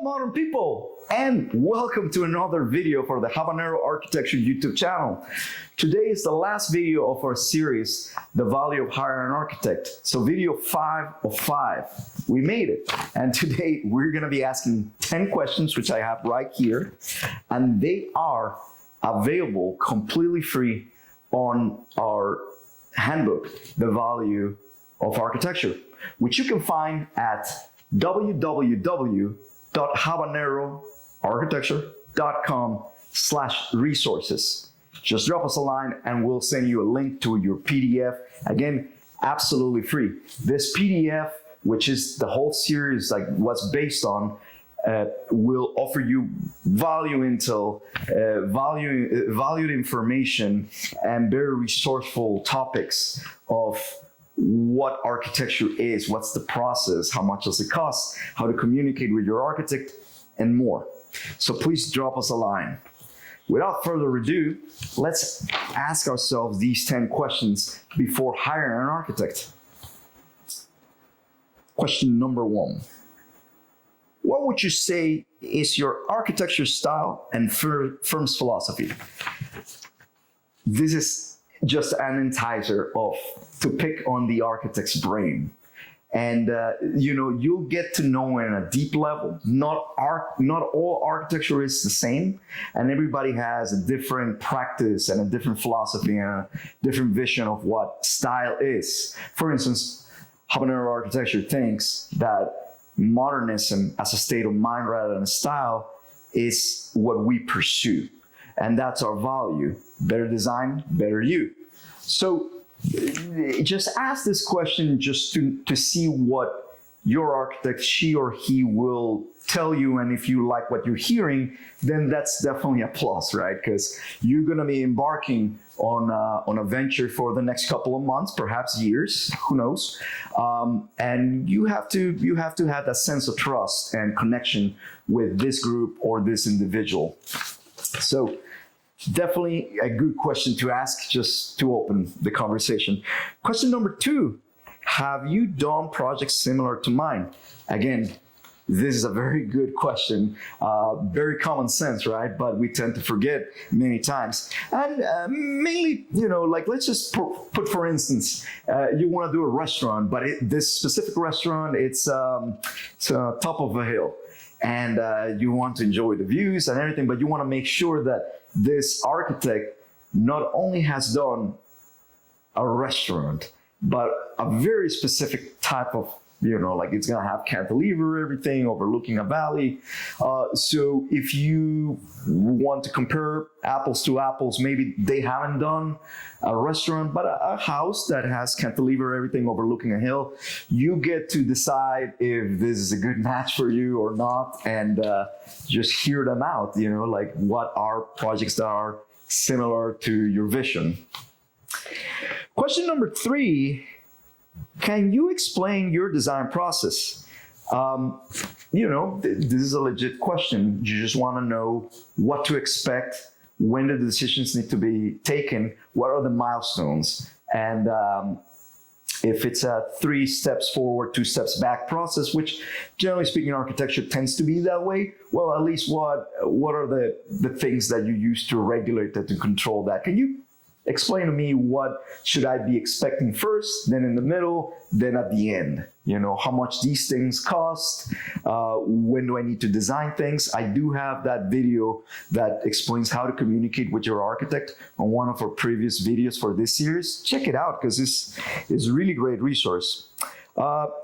modern people, and welcome to another video for the Habanero Architecture YouTube channel. Today is the last video of our series, The Value of Hiring an Architect. So video 5 of 5. We made it. And today we're going to be asking 10 questions, which I have right here. And they are available completely free on our handbook, The Value of Architecture, which you can find at www.habaneroarchitecture.com/resources. Just drop us a line and we'll send you a link to your PDF. Again, absolutely free. This PDF, which is the whole series, like what's based on, will offer you value intel, valued information, and very resourceful topics of what architecture is, what's the process, how much does it cost, how to communicate with your architect, and more. So please drop us a line. Without further ado, let's ask ourselves these 10 questions before hiring an architect. Question number 1. What would you say is your architecture style and firm's philosophy? This is just an entizer to pick on the architect's brain. And you'll get to know in a deep level. Not all architecture is the same, and everybody has a different practice and a different philosophy and a different vision of what style is. For instance, Habanero Architecture thinks that modernism as a state of mind rather than a style is what we pursue. And that's our value. Better design, better you. So just ask this question just to see what your architect, she or he, will tell you. And if you like what you're hearing, then that's definitely a plus, right? Because you're going to be embarking on a venture for the next couple of months, perhaps years, who knows? And you have to have that sense of trust and connection with this group or this individual. So definitely a good question to ask just to open the conversation. Question number 2, have you done projects similar to mine? Again, this is a very good question, very common sense, right? But we tend to forget many times. And mainly, like let's just put for instance, you want to do a restaurant, but this specific restaurant, it's top of a hill. And you want to enjoy the views and everything, but you want to make sure that this architect not only has done a restaurant, but a very specific type of, like it's going to have cantilever, everything overlooking a valley. So if you want to compare apples to apples, maybe they haven't done a restaurant, but a house that has cantilever, everything overlooking a hill. You get to decide if this is a good match for you or not, and just hear them out, like what are projects that are similar to your vision. Question number 3, can you explain your design process? This is a legit question. You just want to know what to expect, when the decisions need to be taken, what are the milestones, and if it's a 3 steps forward, 2 steps back process, which generally speaking, architecture tends to be that way. Well, at least what are the things that you use to regulate that, to control that? Can you explain to me what should I be expecting first, then in the middle, then at the end? How much these things cost, when do I need to design things? I do have that video that explains how to communicate with your architect on one of our previous videos for this series. Check it out because this is a really great resource.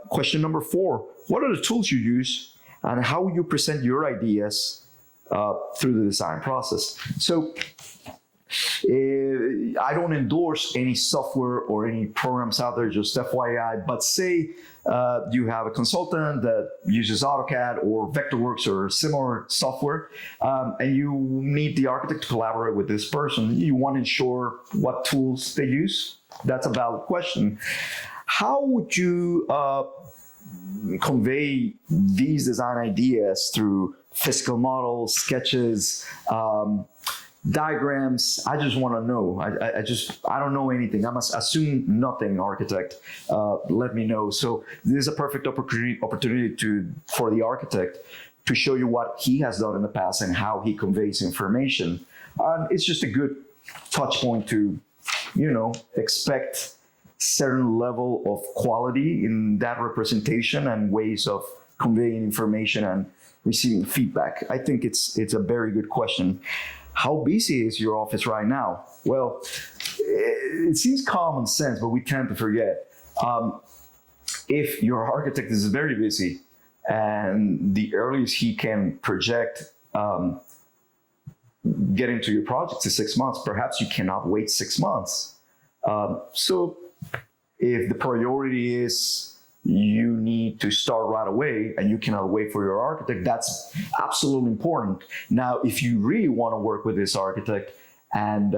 Question number 4, what are the tools you use and how you present your ideas through the design process? So I don't endorse any software or any programs out there, just FYI, but say you have a consultant that uses AutoCAD or Vectorworks or similar software, and you need the architect to collaborate with this person. You want to ensure what tools they use. That's a valid question. How would you convey these design ideas through physical models, sketches, diagrams? I just want to know. I don't know anything. I must assume nothing, architect. Let me know. So this is a perfect opportunity for the architect to show you what he has done in the past and how he conveys information. It's just a good touch point to, expect certain level of quality in that representation and ways of conveying information and receiving feedback. I think it's a very good question. How busy is your office right now? Well, it seems common sense, but we tend to forget. If your architect is very busy and the earliest he can project getting to your project is 6 months, perhaps you cannot wait 6 months. So if the priority is you need to start right away and you cannot wait for your architect, that's absolutely important. Now, if you really want to work with this architect and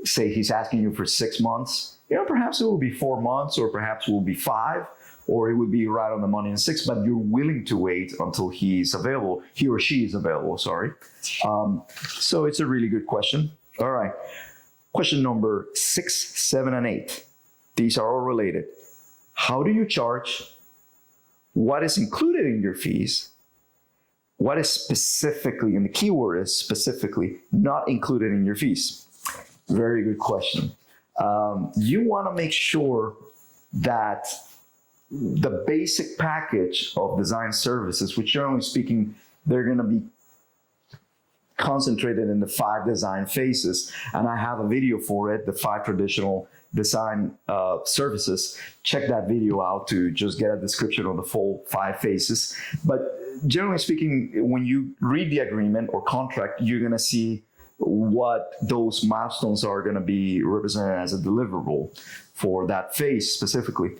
say he's asking you for 6 months, perhaps it will be 4 months, or perhaps it will be 5, or it would be right on the money in 6, but you're willing to wait until he or she is available, sorry. So it's a really good question. All right. Question number 6, 7, and 8. These are all related. How do you charge? What is included in your fees? What is specifically, and the key word is specifically, not included in your fees? Very good question. You want to make sure that the basic package of design services, which generally speaking, they're going to be concentrated in the 5 design phases. And I have a video for it, the 5 traditional design services. Check that video out to just get a description of the full 5 phases. But generally speaking, when you read the agreement or contract, you're going to see what those milestones are going to be represented as a deliverable for that phase specifically.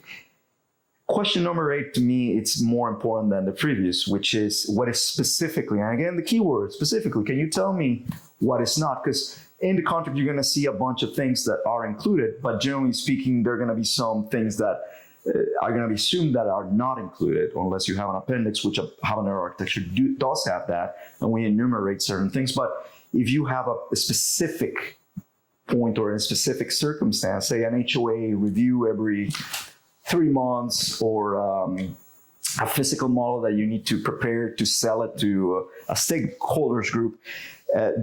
Question number 8, to me, it's more important than the previous, which is what is specifically, and again, the keyword specifically. Can you tell me what is not? Because in the contract, you're going to see a bunch of things that are included, but generally speaking, there are going to be some things that are going to be assumed that are not included, unless you have an appendix, which Habanero architecture does have that, and we enumerate certain things. But if you have a specific point or a specific circumstance, say an HOA review every 3 months, or a physical model that you need to prepare to sell it to a stakeholders group,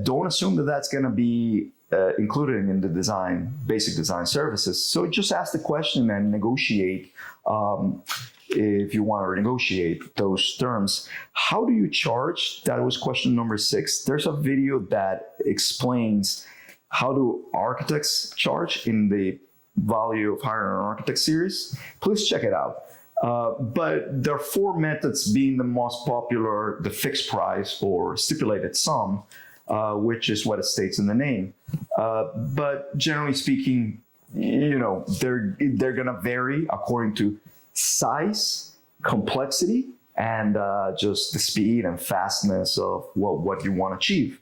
don't assume that that's going to be included in the basic design services. So just ask the question and negotiate if you want to renegotiate those terms. How do you charge? That was question number 6. There's a video that explains how do architects charge in the Value of Hiring an Architect series. Please check it out. But there are 4 methods, being the most popular, the fixed price or stipulated sum, which is what it states in the name. But generally speaking, they're going to vary according to size, complexity, and just the speed and fastness of what you want to achieve.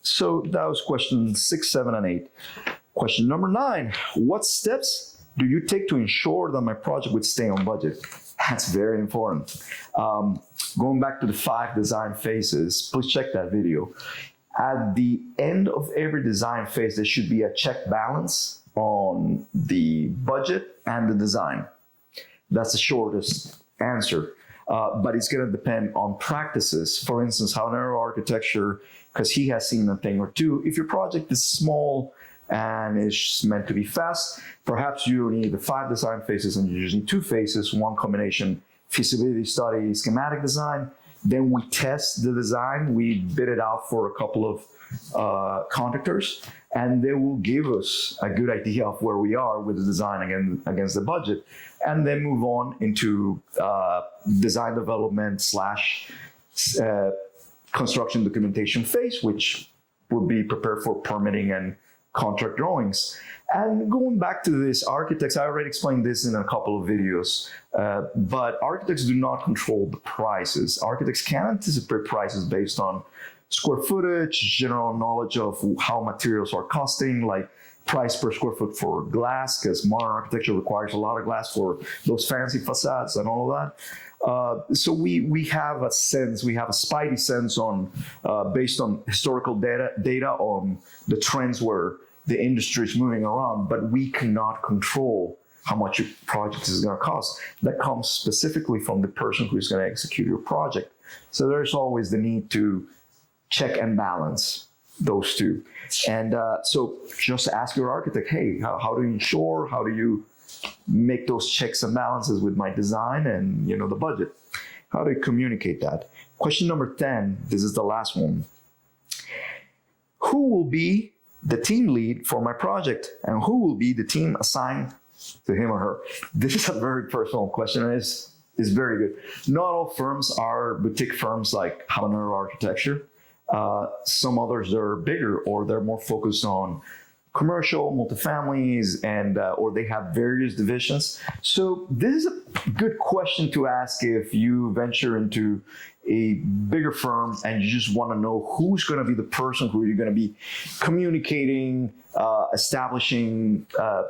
So that was question 6, 7, and 8. Question number 9, what steps do you take to ensure that my project would stay on budget? That's very important. Going back to the 5 design phases, please check that video. At the end of every design phase, there should be a check balance on the budget and the design. That's the shortest answer. But it's going to depend on practices. For instance, Habanero architecture, because he has seen a thing or two. If your project is small and it's meant to be fast, perhaps you don't need the 5 design phases and you're using 2 phases, one combination, feasibility study, schematic design. Then we test the design, we bid it out for a couple of contractors, and they will give us a good idea of where we are with the design against the budget, and then move on into design development / construction documentation phase, which would be prepared for permitting and contract drawings. And going back to this, architects, I already explained this in a couple of videos, but architects do not control the prices. Architects can anticipate prices based on square footage, general knowledge of how materials are costing, like price per square foot for glass, because modern architecture requires a lot of glass for those fancy facades and all of that. So we have a sense, we have a spidey sense on, based on historical data on the trends where the industry is moving around, but we cannot control how much your project is going to cost. That comes specifically from the person who's going to execute your project. So there's always the need to check and balance those two. And so just ask your architect, hey, how do you ensure, how do you make those checks and balances with my design and the budget? How do you communicate that? Question number 10, this is the last one. Who will be the team lead for my project, and who will be the team assigned to him or her? This is a very personal question, and it's very good. Not all firms are boutique firms like Habanero Architecture. Some others are bigger, or they're more focused on commercial, multifamilies, and or they have various divisions. So this is a good question to ask if you venture into a bigger firm and you just want to know who's going to be the person who you're going to be communicating, establishing, a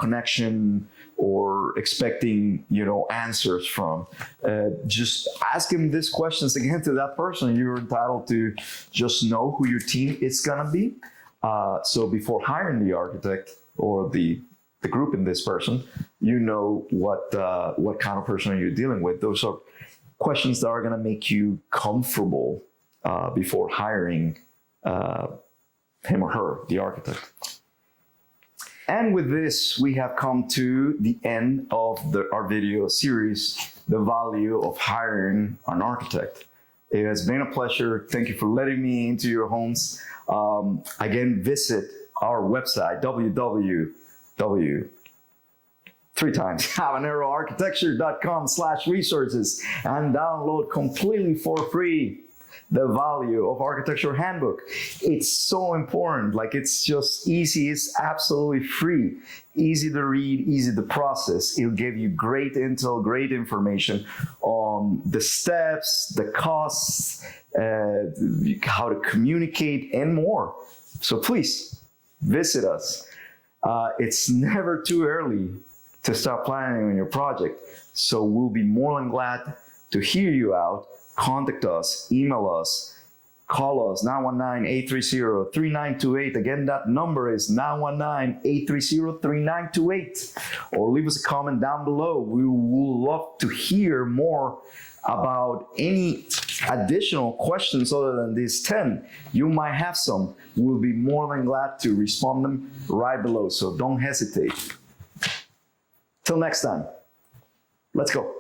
connection, or expecting, answers from. Just ask him these questions again to that person. You're entitled to just know who your team is going to be. So before hiring the architect or the group in this person, what kind of person you're dealing with. Those are questions that are going to make you comfortable before hiring him or her, the architect. And with this, we have come to the end of our video series, The Value of Hiring an Architect. It has been a pleasure. Thank you for letting me into your homes. Again, visit our website, habaneroarchitecture.com/resources, and download completely for free The Value of Architecture Handbook. It's so important. It's just easy. It's absolutely free. Easy to read, easy to process. It'll give you great intel, great information on the steps, the costs, how to communicate, and more. So please visit us. It's never too early to start planning on your project. So we'll be more than glad to hear you out. Contact us, email us, call us, 919-830-3928. Again, that number is 919-830-3928. Or leave us a comment down below. We would love to hear more about any additional questions other than these 10. You might have some. We'll be more than glad to respond them right below. So don't hesitate. Till next time, let's go.